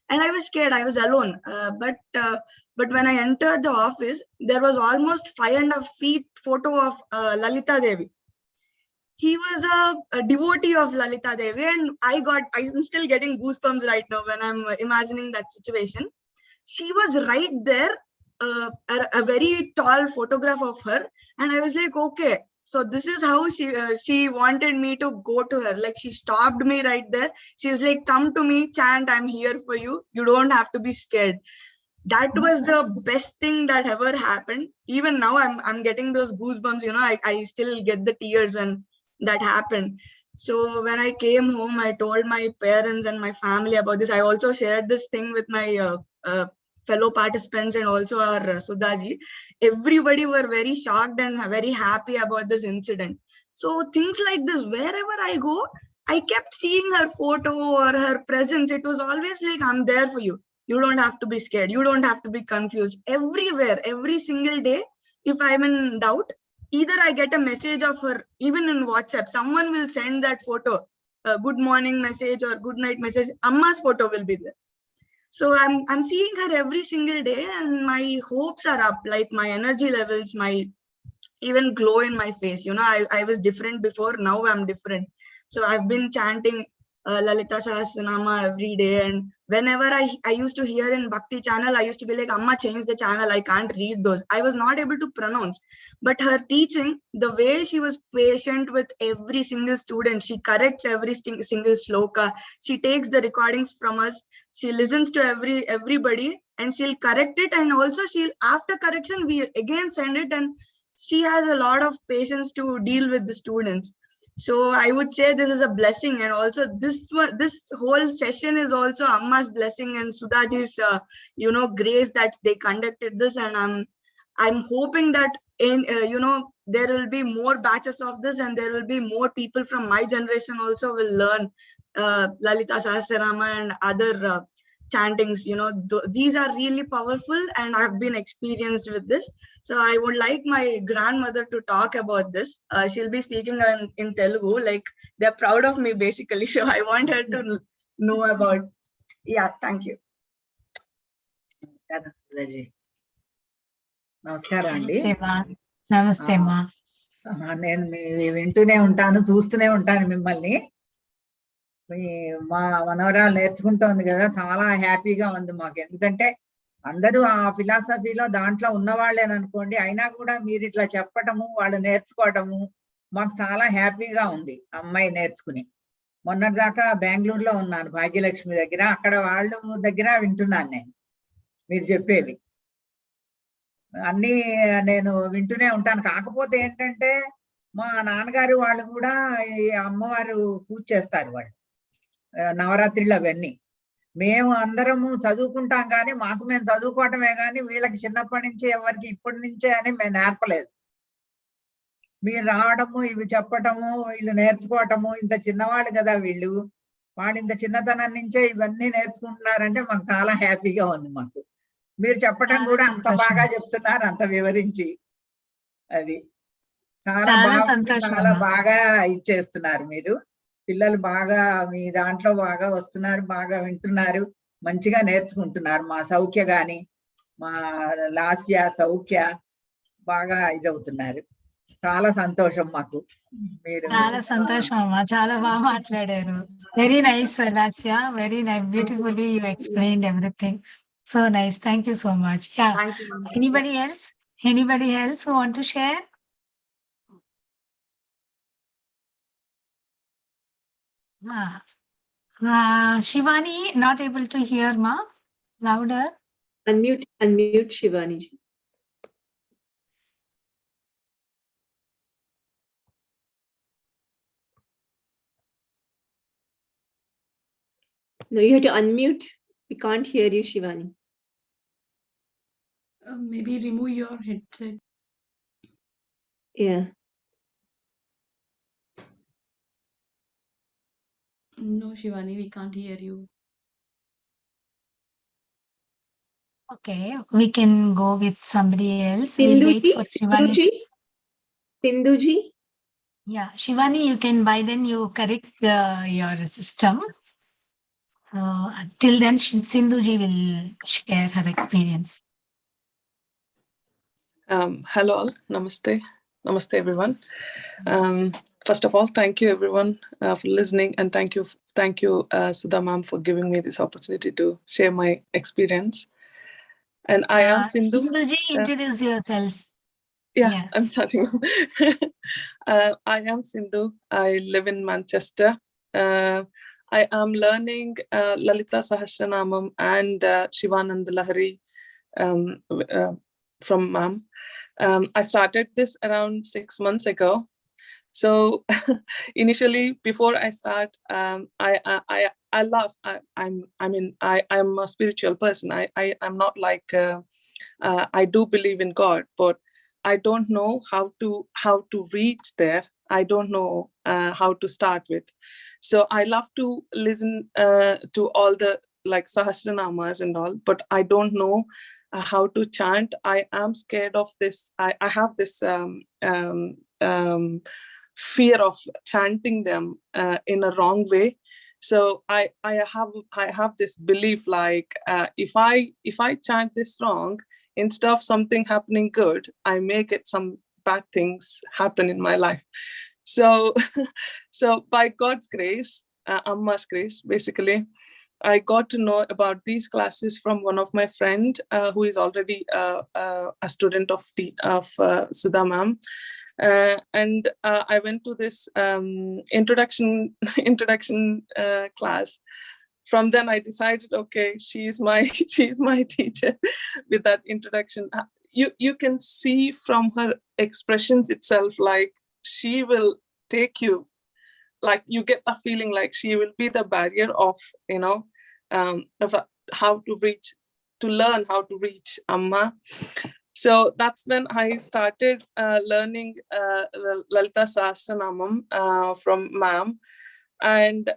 And I was scared. I was alone. But But when I entered the office, there was almost 5.5 feet photo of Lalita Devi. He was a devotee of Lalita Devi, and I'm still getting goosebumps right now when I'm imagining that situation. She was right there, a very tall photograph of her, and I was like, okay, so this is how she wanted me to go to her. Like, she stopped me right there. She was like, come to me, Chant, I'm here for you. You don't have to be scared. That was the best thing that ever happened. Even now, I'm getting those goosebumps. I still get the tears when that happened. So when I came home, I told my parents and my family about this. I also shared this thing with my fellow participants and also our Sudhaji. Everybody were very shocked and very happy about this incident. So things like this, wherever I go, I kept seeing her photo or her presence. It was always like, I'm there for you. You don't have to be scared. You don't have to be confused. Everywhere, every single day, if I'm in doubt, either I get a message of her, even in WhatsApp, someone will send that photo, a good morning message or good night message. Amma's photo will be there. So I'm seeing her every single day, and my hopes are up, like my energy levels, my even glow in my face. I was different before, now I'm different. So I've been chanting Lalitha Sahasranama every day, and whenever I used to hear in Bhakti channel, I used to be like, Amma, change the channel, I can't read those. I was not able to pronounce, but her teaching, the way she was patient with every single student, she corrects every single sloka, she takes the recordings from us, she listens to everybody, and she'll correct it, and also she'll, after correction, we again send it, and she has a lot of patience to deal with the students. So I would say this is a blessing, and also this whole session is also Amma's blessing and Sudhaji's grace that they conducted this, and I'm hoping that in there will be more batches of this, and there will be more people from my generation also will learn Lalita Sahasranama and other chantings. These are really powerful, and I've been experienced with this. So I would like my grandmother to talk about this. She'll be speaking in Telugu. Like, they're proud of me basically. So I want her to know about. Yeah, thank you. నమస్కారం అండి. నమస్తే మా. నేను వింటూనే ఉంటాను, చూస్తూనే ఉంటాను మిమ్మల్ని. మా మనవరాలు నేర్చుకుంటోంది కదా, చాలా హ్యాపీగా ఉంది మాకు. ఎందుకంటే అందరూ ఆ ఫిలాసఫీలో దాంట్లో ఉన్నవాళ్ళేననుకోండి, అయినా కూడా మీరు ఇట్లా చెప్పటము, వాళ్ళు నేర్చుకోవటము మాకు చాలా హ్యాపీగా ఉంది. అమ్మాయి నేర్చుకుని మొన్నటిదాకా బెంగళూరులో ఉన్నాను, భాగ్యలక్ష్మి దగ్గర. అక్కడ వాళ్ళు దగ్గర వింటున్నాను నేను మీరు చెప్పేవి అన్నీ. నేను వింటూనే ఉంటాను. కాకపోతే ఏంటంటే మా నాన్నగారు వాళ్ళు కూడా ఈ అమ్మవారు పూజ చేస్తారు, వాళ్ళు నవరాత్రిళ్ళు అవన్నీ. మేము అందరము చదువుకుంటాం, కానీ మాకు మేము చదువుకోవటమే కానీ వీళ్ళకి చిన్నప్పటి నుంచి ఎవరికి ఇప్పటి నుంచే అని మేము నేర్పలేదు. మీరు రావడము, ఇవి చెప్పటము, వీళ్ళు నేర్చుకోవటము, ఇంత చిన్నవాళ్ళు కదా వీళ్ళు, వాళ్ళు ఇంత చిన్నతనం నుంచే ఇవన్నీ నేర్చుకుంటున్నారంటే మాకు చాలా హ్యాపీగా ఉంది. మాకు మీరు చెప్పటం కూడా అంత బాగా చెప్తున్నారు, అంత వివరించి. అది చాలా బాగా చాలా బాగా ఇచ్చేస్తున్నారు మీరు. పిల్లలు బాగా మీ దాంట్లో బాగా వస్తున్నారు, బాగా వింటున్నారు, మంచిగా నేర్చుకుంటున్నారు. మా సౌఖ్య గాని మా లాస్య సౌఖ్య బాగా ఇదవుతున్నారు. చాలా సంతోషం మాకు. మీరు చాలా సంతోషం అమ్మా, చాలా బాగా మాట్లాడారు. Very nice Lasya, very nice, beautifully you explained everything. So nice, thank you so much. Yeah, anybody else who want to share? Shivani, not able to hear, ma. Louder. Unmute Shivani ji. No, you have to unmute. We can't hear you, Shivani. Maybe remove your headset. Yeah. No, Shivani, we can't hear you. Okay, we can go with somebody else. We'll wait for Shivani. Sindhuji. Yeah, Shivani, you can, by then you correct your system. Till then, Sindhuji will share her experience. Hello all, namaste. Namaste everyone. First of all, thank you everyone for listening, and thank you Sudha ma'am for giving me this opportunity to share my experience. And I am Sindhu. Sindhuji, introduce yourself. Yeah, I'm starting. I am Sindhu. I live in Manchester. I am learning Lalitha Sahasranamams and Shivanandalahri from ma'am. I started this around 6 months ago. So initially, before I start, I love. I'm a spiritual person. I'm not like I do believe in God, but I don't know how to reach there. I don't know how to start with. So I love to listen to all the like Sahasranamas and all, but I don't know how to chant. I am scared of this. I have this fear of chanting them in a wrong way. So I have this belief like if I chant this wrong, instead of something happening good, I may get some bad things happen in my life. So so by God's grace, Amma's grace, basically, I got to know about these classes from one of my friend who is already a student of Sudha ma'am. And I went to this introduction class. From then I decided, okay, she's my teacher. With that introduction, you can see from her expressions itself, like she will take you, like you get the feeling like she will be the barrier of of how to learn how to reach Amma. So that's when I started learning Lalitha Sahasranamams from ma'am. And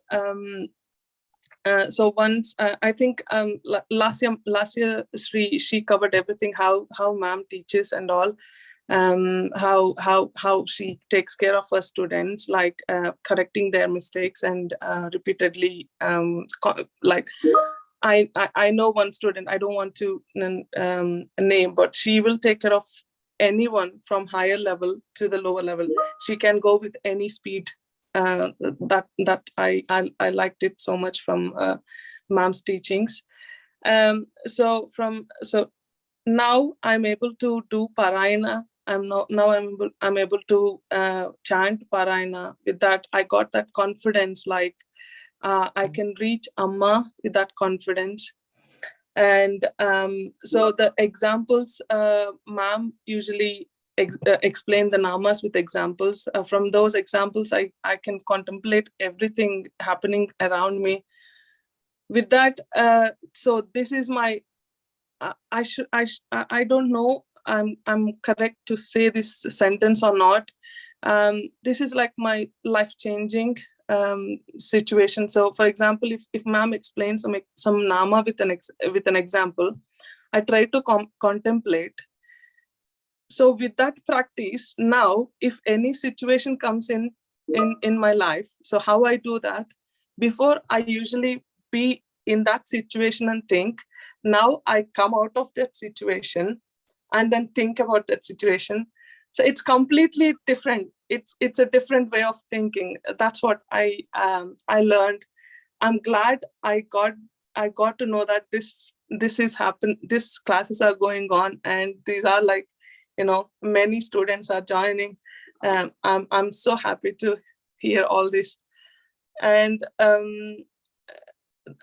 so once I think last year she covered everything, how ma'am teaches and all, how she takes care of her students, like correcting their mistakes and repeatedly like I know one student, I don't want to name, but she will take care of anyone from higher level to the lower level. She can go with any speed. That I liked it so much from ma'am's teachings. So now I'm able to do Parayana. I'm able to chant Parayana. With that, I got that confidence, like I can reach Amma with that confidence. And so the examples, ma'am usually explain the namas with examples. From those examples, I can contemplate everything happening around me. With that, so this is my, I don't know I'm correct to say this sentence or not. This is like my life-changing situation. So for example, if ma'am explains some nama with an example, I try to contemplate. So with that practice, now if any situation comes in my life, so how I do that, before I usually be in that situation and think, now I come out of that situation and then think about that situation. So it's completely different. It's a different way of thinking. That's what I learned. I'm glad I got to know that this is happen. These classes are going on, and these are like, many students are joining. I'm so happy to hear all this, and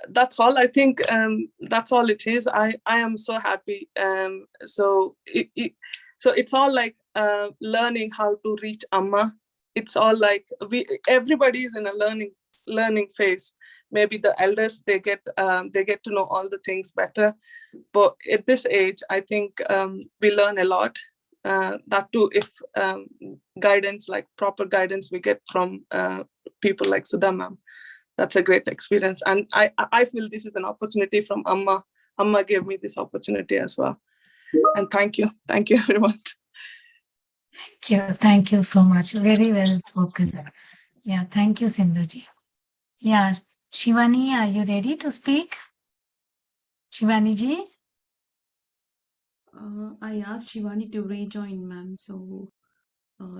that's all. I think that's all it is. I am so happy. So it's all like learning how to reach Amma. It's all like everybody is in a learning phase. Maybe the elders, they get to know all the things better, but at this age, I think we learn a lot. That too, if guidance, like proper guidance, we get from people like Sudha ma'am. That's a great experience, and I feel this is an opportunity from Amma. Amma gave me this opportunity as well, and thank you everyone. Thank you so much. Very well spoken. Yeah, thank you, Sindhuji. Yeah, Shivani, are you ready to speak? Shivani ji? I asked Shivani to rejoin, ma'am. So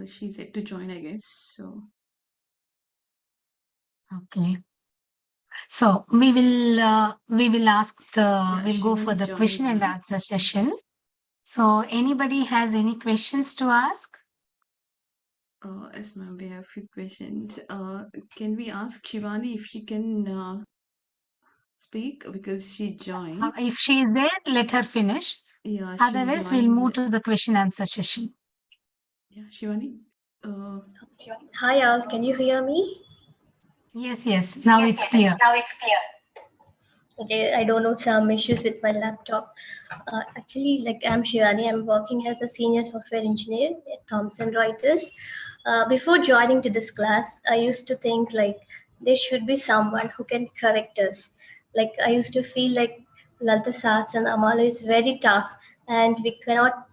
she said to join, I guess. So Okay. So we will ask yeah, we'll go for Shivani the joined, question and ma'am. answer session. So anybody has any questions to ask? Yes, ma'am. We have few questions. Can we ask Shivani if she can speak because she joined? If she is there, let her finish. Yeah, she Otherwise, we'll move joined. to the question answer session. Yeah, Shivani. Uh, Hi all, can you hear me? Yes. Now it's clear. Okay, I don't know some issues with my laptop. Actually, like I'm Shirani, I'm working as a senior software engineer at Thomson Reuters. Before joining to this class, I used to think like there should be someone who can correct us. Like I used to feel like Lalita Sahasranamas is very tough and we cannot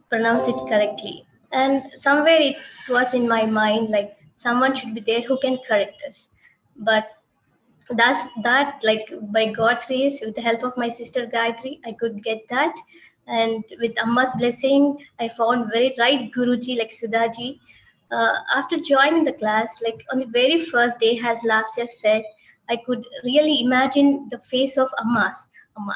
pronounce it correctly. And somewhere it was in my mind like someone should be there who can correct us. But that's that like by God's grace with the help of my sister Gayatri I could get that, and with Amma's blessing I found very right Guruji like Sudhaji. After joining the class, like on the very first day as last year said, I could really imagine the face of Amma,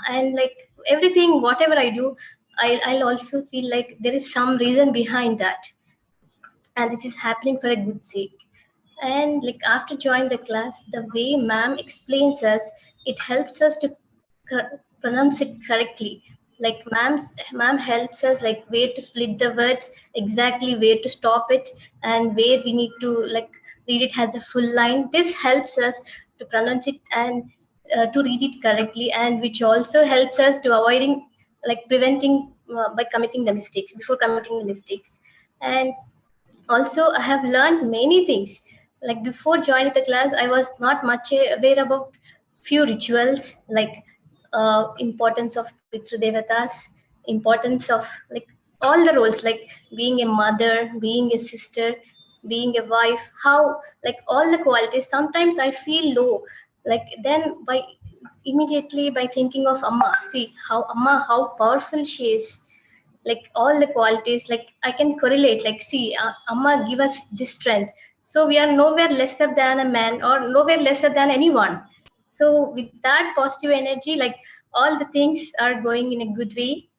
and like everything whatever I do, I'll also feel like there is some reason behind that, and this is happening for a good sake. And like after joining the class, the way ma'am explains us, it helps us to pronounce it correctly. Like ma'am helps us like where to split the words, exactly where to stop it, and where we need to like read it as a full line. This helps us to pronounce it and to read it correctly, and which also helps us to avoiding like preventing by committing the mistakes before committing the mistakes. And also I have learned many things. Like before joining the class I was not much aware about few rituals like importance of pitru devatas, importance of like all the roles like being a mother, being a sister, being a wife, how like all the qualities. Sometimes I feel low, like then by immediately by thinking of Amma, see how Amma, how powerful she is, like all the qualities like I can correlate like see Amma give us this strength, so we are nowhere lesser than a man or nowhere lesser than anyone. So with that positive energy, like all the things are going in a good way.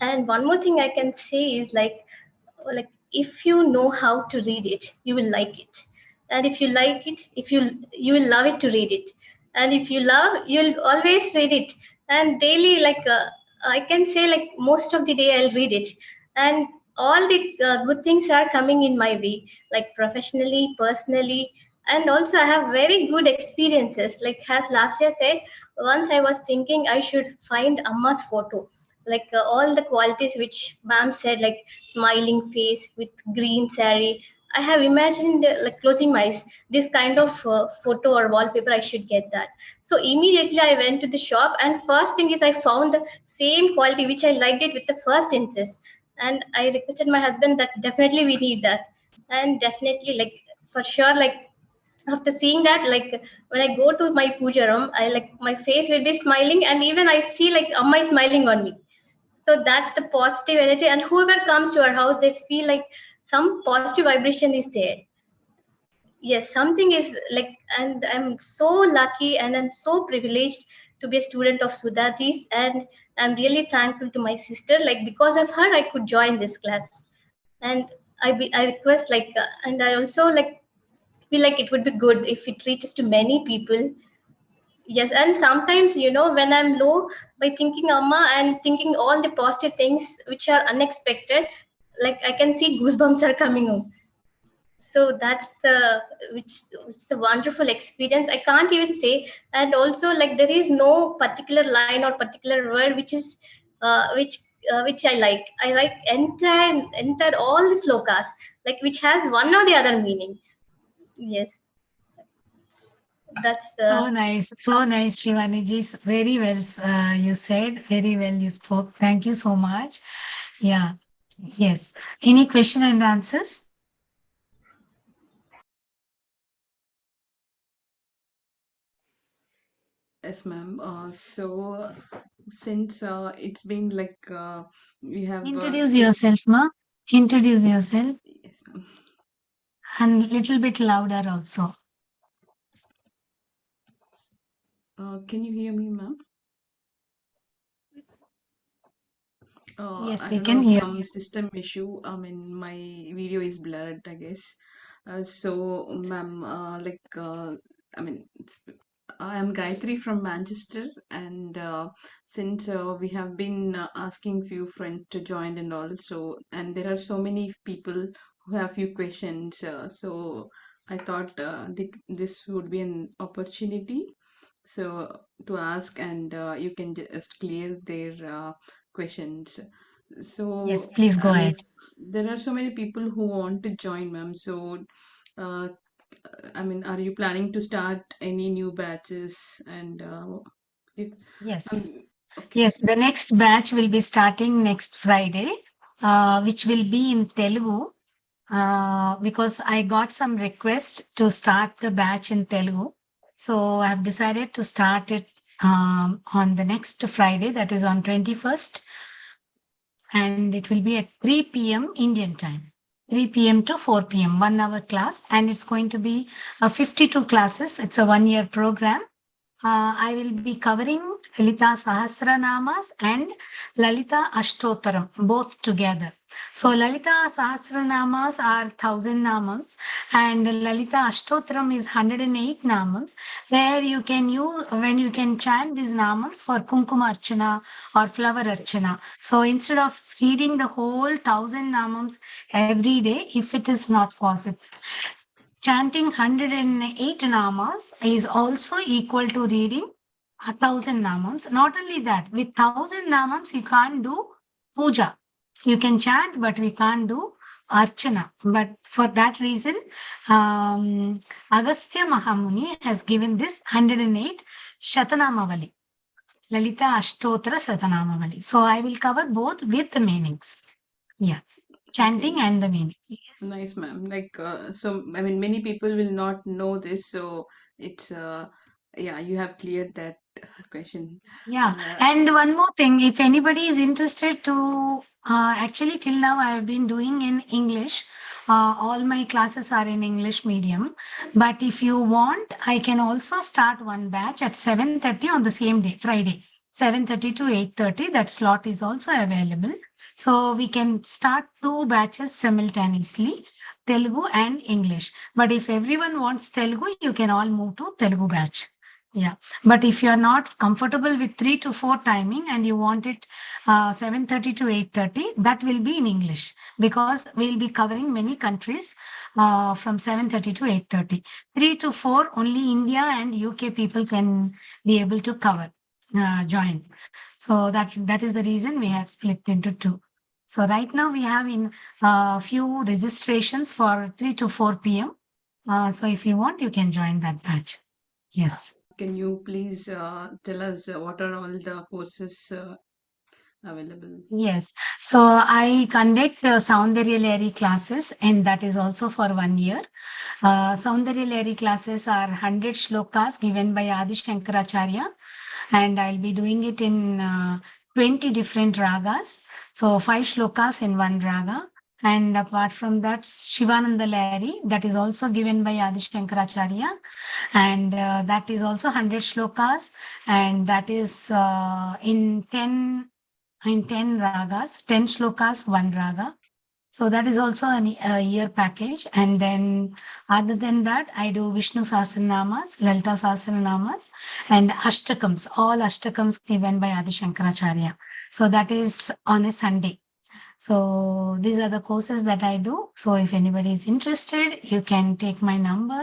And one more thing I can say is like if you know how to read it you will like it, and if you like it, if you will love it to read it, and if you love you'll always read it. And daily like I can say like most of the day I'll read it, and all the good things are coming in my way, like professionally, personally. And also I have very good experiences, like as last year said, once I was thinking I should find Amma's photo, like all the qualities which ma'am said, like smiling face with green sari. I have imagined like closing my eyes, this kind of photo or wallpaper I should get that. So immediately I went to the shop, and first thing is I found the same quality which I liked it with the first instance, and I requested my husband that definitely we need that. And definitely like for sure like after seeing that, like when I go to my puja room, I like my face will be smiling, and even I see like Amma is smiling on me. So that's the positive energy, and whoever comes to our house they feel like some positive vibration is there. Yes, something is like, and I'm so lucky and I'm so privileged to be a student of Sudhaji's, and I'm really thankful to my sister, like because of her I could join this class. And I request like and I also like feel like it would be good if it reaches to many people. Yes, and sometimes when I'm low, by thinking Amma and thinking all the positive things which are unexpected, like I can see goosebumps are coming on. So that's the which is a wonderful experience. I can't even say, and also like there is no particular line or particular word which is which I like. I like entire all the slokas, like which has one or the other meaning. Yes, that's So nice, Shivani ji. Very well, you said. Very well, you spoke. Thank you so much. Yeah. Yes. Any question and answers? yes, ma'am. So since it's been like we have Introduce yourself, ma. Introduce yourself. Yes, ma'am. And little bit louder also. Can you hear me, ma'am? Yes, I we don't can know, hear some you. system issue. I mean, my video is blurred, I guess. So, ma'am, I mean, I am Gayatri from Manchester, and since we have been asking few friends to join and all, so and there are so many people who have few questions, so I thought this would be an opportunity, so to ask, and you can just clear their questions. Yes, So, please go I mean, ahead. there are so many people who want to join, ma'am. So, uh, I mean, are you planning to start any new batches? And if Yes. um, okay, Yes, the next batch will be starting next Friday, which will be in Telugu. Because I got some request to start the batch in Telugu. So I've decided to start it on the next Friday, that is on 21st. And it will be at 3 p.m. Indian time. 3 p.m. to 4 p.m., 1 hour class. And it's going to be 52 classes. It's a 1 year program. I will be covering Lalita Sahasranamas and Lalita Ashtotaram, both together. So Lalita Sahasranamas are 1,000 namams and Lalita Ashtotaram is 108 namams, where you can use when you can chant these namams for Kumkuma Archana or flower Archana. So instead of reading the whole 1,000 namams every day, if it is not possible, chanting 108 namas is also equal to reading 1,000 namams. Not only that, with 1,000 namams, you can't do puja. You can chant, but we can't do archana. But for that reason, Agastya Mahamuni has given this 108 Shatanamavali, Lalita Ashtotra Shatanamavali. So I will cover both with the meanings. Yeah, chanting okay, and the meanings. Yes. nice, ma'am. Like, so I mean, many people will not know this, so it's yeah, you have cleared that question. Yeah, Uh, and one more thing, if anybody is interested to, actually till now I have been doing in English. All my classes are in English medium. But if you want, I can also start one batch at 7:30 on the same day, Friday, 7:30 to 8:30. That slot is also available. So we can start two batches simultaneously, Telugu and English. But if everyone wants Telugu, you can all move to Telugu batch. Yeah. But if you're not comfortable with 3 to 4 timing and you want it 7:30 to 8:30, that will be in English because we'll be covering many countries from 7:30 to 8:30. 3 to 4, only India and UK people can be able to cover, join. So that is the reason we have split into two. So right now we have in few registrations for 3 to 4 p.m. So if you want, you can join that batch. Yes. can you please tell us what are all the courses available? Yes. So I conduct Soundaryalahri classes, and that is also for 1 year. Soundaryalahri classes are 100 shlokas given by Adi Shankaracharya, and I'll be doing it in 20 different ragas. So 5 shlokas in one raga. And apart from that, Shivanandalahri, that is also given by Adi Shankaracharya, and that is also 100 shlokas, and that is in 10 ragas, 10 shlokas, one raga. So that is also a year package. And then other than that, I do Vishnu Sahasranamas, Lalita Sahasranamas, and Ashtakams, all Ashtakams given by Adi Shankaracharya. So that is on a Sunday. So these are the courses that I do. So if anybody is interested, you can take my number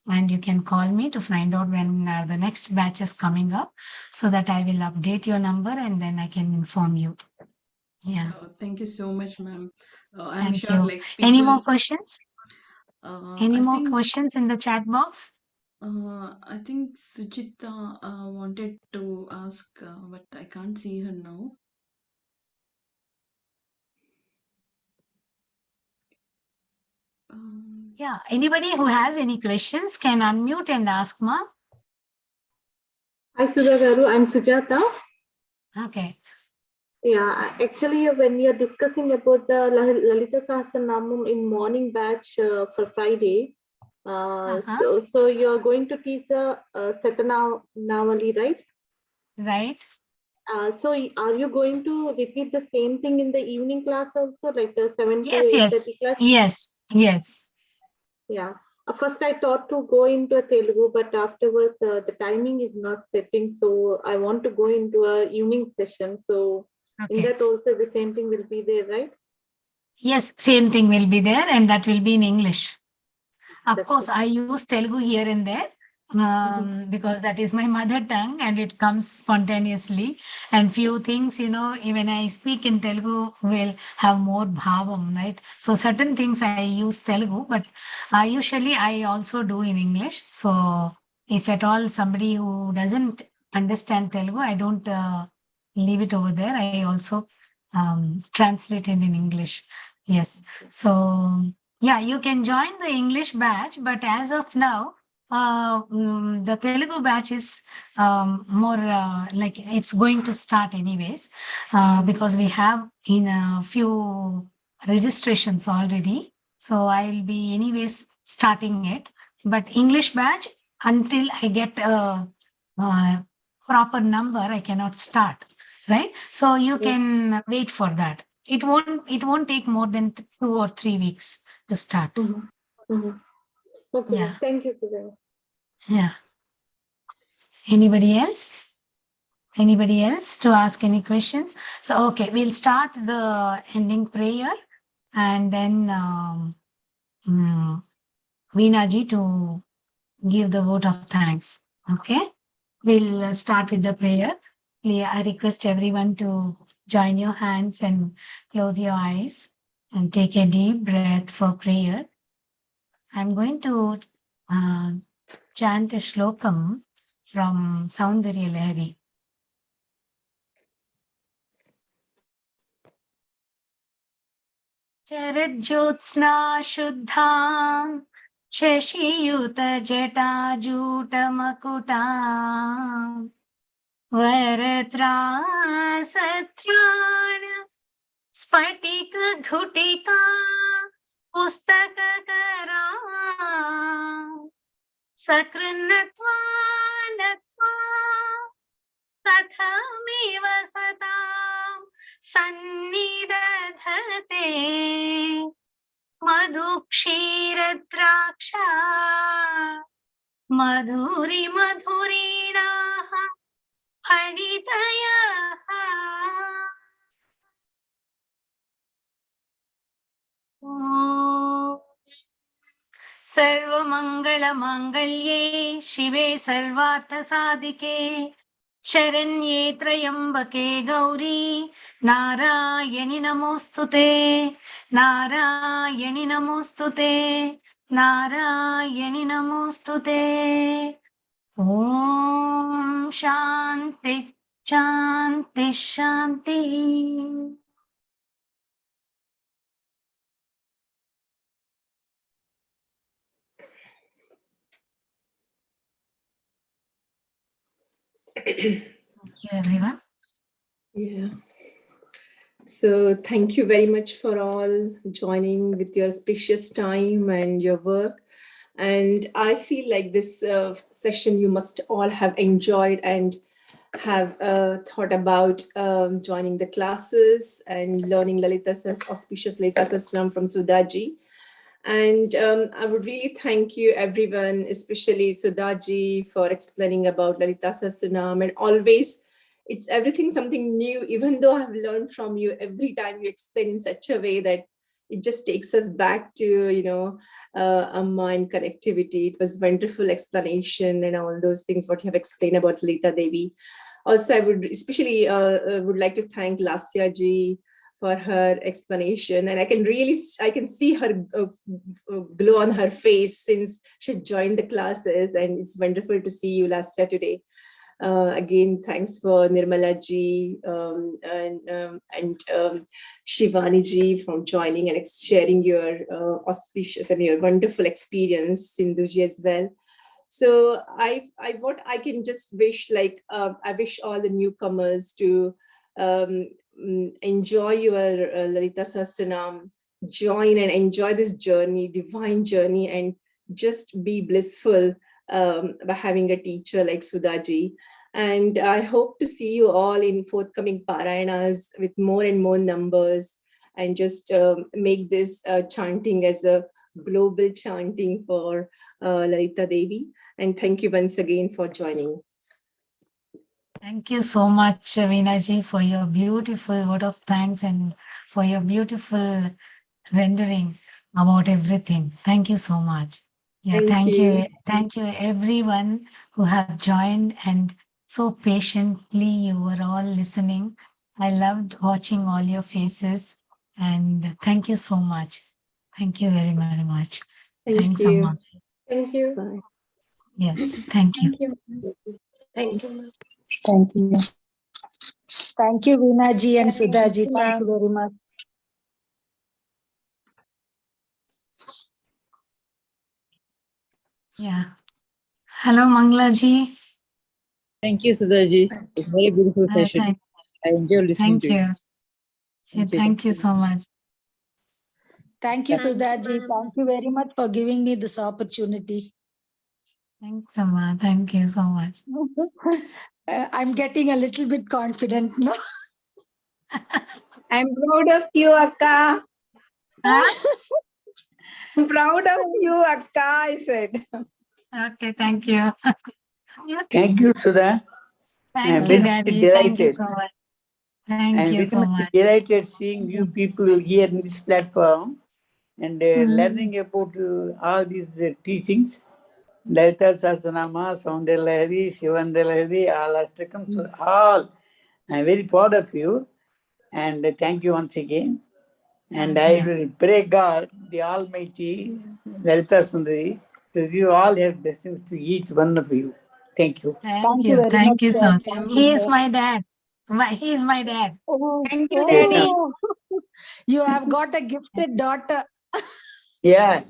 and you can call me to find out when the next batch is coming up so that I will update your number and then I can inform you. Yeah. Thank you so much, ma'am. I'm Thank sure you. like Any people, more questions? Any I more think questions in the chat box? I think Sujita wanted to ask, but I can't see her now. Yeah. Anybody who has any questions can unmute and ask, ma. Hi, Sudha Garu. I'm Sujata. Okay. Yeah, actually, when we are discussing about the Lalita Sahasranamam in morning batch for Friday, so you're going to teach the Satanavali, right? Right. So are you going to repeat the same thing in the evening class also, like the 7 to Yes, 8:30 class? yes. Yeah. First, I thought to go into a Telugu, but afterwards the timing is not setting. So I want to go into a evening session. So in Okay. that also the same thing will be there, right? Yes, same thing will be there, and that will be in English. Of That's course, it. I use Telugu here and there because that is my mother tongue and it comes spontaneously. And few things, when I speak in Telugu, will have more bhavam, right? So certain things I use Telugu, but usually I also do in English. So if at all somebody who doesn't understand Telugu, I don't leave it over there. I also translate it in English. Yes. So yeah, you can join the English batch, but as of now, the Telugu batch is more like it's going to start anyways, because we have in a few registrations already. So I'll be anyways starting it. But English batch, until I get a proper number, I cannot start. Right? So you can wait for that. It won't take more than 2 or 3 weeks to start. Okay, Yeah. thank you, Sudha. Yeah. Anybody else? Anybody else to ask any questions? So, okay, we'll start the ending prayer and then Veena ji to give the vote of thanks. Okay, we'll start with the prayer. I request everyone to join your hands and close your eyes and take a deep breath for prayer. I'm going to chant a shlokam from Soundaryalahri. Sharadjyotsna shuddham shashiyuta jatajutam Varatran satyana स्फटिक घुटिका पुस्तक करा सकृन्नत्वा नत्वा कथमिव सतां सन्निदधते मधुक्षीरद्राक्षा मधुरि मधुरीणाः फणितयः सर्वमङ्गलमाङ्गल्ये शिवे सर्वार्थसाधिके शरण्ये त्र्यम्बके गौरी नारायणि नमोऽस्तुते नारायणि नमोऽस्तुते नारायणि नमोऽस्तुते ॐ शान्ति शान्ति शान्तिः Thank you, everyone. Yeah. So thank you very much for all joining with your precious time and your work. And I feel like this session you must all have enjoyed and have thought about joining the classes and learning auspicious Lalita Sahasranam from Sudhaji. And I would really thank you everyone, especially Sudhaji, for explaining about Lalita Sahasranam. And always, it's everything something new, even though I've learned from you every time you explain in such a way that it just takes us back to, a mind connectivity. It was wonderful explanation and all those things, what you have explained about Lalita Devi. Also, I would especially would like to thank Lasya ji for her explanation, and I can see her glow on her face since she joined the classes, and it's wonderful to see you Lasya today. Again, thanks for Nirmala ji and Shivani ji from joining and sharing your auspicious and your wonderful experience, Sindhu ji as well. So what I can just wish, like, I wish all the newcomers to enjoy your Lalita Sahasranam, join and enjoy this journey, divine journey, and just be blissful by having a teacher like Sudhaji. And I hope to see you all in forthcoming Parayanas with more and more numbers, and just make this chanting as a global chanting for Lalita Devi. And thank you once again for joining. Thank you so much, Veena-ji, for your beautiful word of thanks and for your beautiful rendering about everything. Thank you so much. Yeah, Thank you. Thank you, everyone who have joined and so patiently you were all listening. I loved watching all your faces, and thank you so much. Thank you very, very much. Thank you. Amma. Thank you. Bye. Yes, thank you. Thank you. Thank you. Thank you, Veena-ji and Sudha-ji. Thank you very much. Yeah. Hello, Mangla-ji. Thank you, Sudha-ji. It's a very beautiful session. I enjoy listening to you. Thank you so much. Thank you, Sudha-ji. Thank you very much for giving me this opportunity. Thanks, Amma. Thank you so much. I'm getting a little bit confident now. I'm proud of you, Akka. I'm proud of you, Akka, I said. Okay, thank you. Thank you, Sudha. Thank I'm you, very Daddy. delighted. Thank you so much. Thank I'm you very so much much. delighted seeing you people here in this platform and learning about all these teachings. Lalitha Sahasranamas, Soundaryalahri, Shivanandalahari, all Ashtakam, so all. I'm very proud of you and thank you once again. And I will pray God, the Almighty, Lalita Sundari, to give all her blessings to each one of you. Thank you. Thank you very Thank much, you sir. so much. Thank you, He is sir. my dad. He is my dad. Oh, Thank you, Daddy. oh, you have got a gifted daughter. Yeah.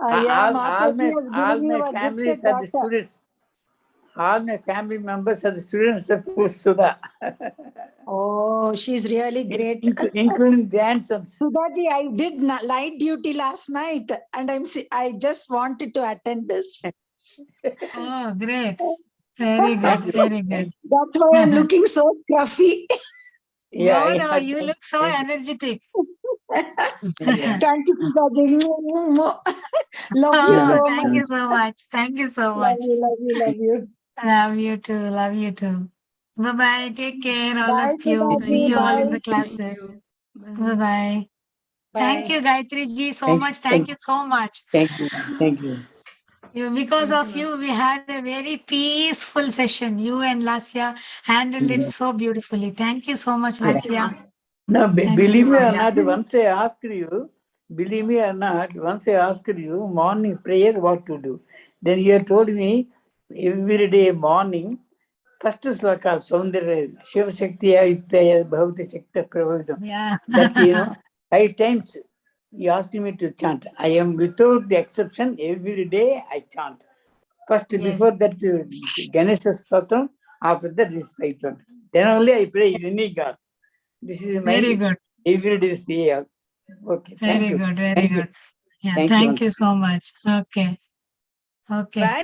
Yeah, all Mataji has given you my a families gifted are the daughter. students. All my family members are the students of Sudha. Oh, she's really great. Including grandsons. Sudhaji, I did night duty last night, and I just wanted to attend this. Oh, great. Very good. Very good. That's why I'm looking so scruffy. No, you look so energetic. Thank you, Sudhaji. Love you so much. Thank you so much. Thank you so much. Love you. Love you too. Love you too. Bye-bye. Take care, all Bye, of you. See Sudhaji. you all in Bye. the classes. Bye. Bye-bye. Thank you, Gayatri ji, so much. Thank you so much. Thank you. Thank you. Because Thank of you, you, we had a very peaceful session. You and Lasya handled it so beautifully. Thank you so much, Lasya. No, Thank believe you me so or much. not, once I asked you, believe me or not, once I asked you morning prayer what to do. Then you told me every day morning, first sloka of Soundaryalahri, Shiva Shakti Ayutthaya Bhavati Shakta Prabhavitam. Yeah. That, 5 times you asked me to chant. I am without the exception, every day I chant. First, before that, Ganesha Stotram, after that, this I chant. Then only I pray unique God. This is my Very good. everyday say. Okay, thank Very you. good. Very Thank you. good. Yeah. Thank you Thank once you so much. Okay. Okay. Bye.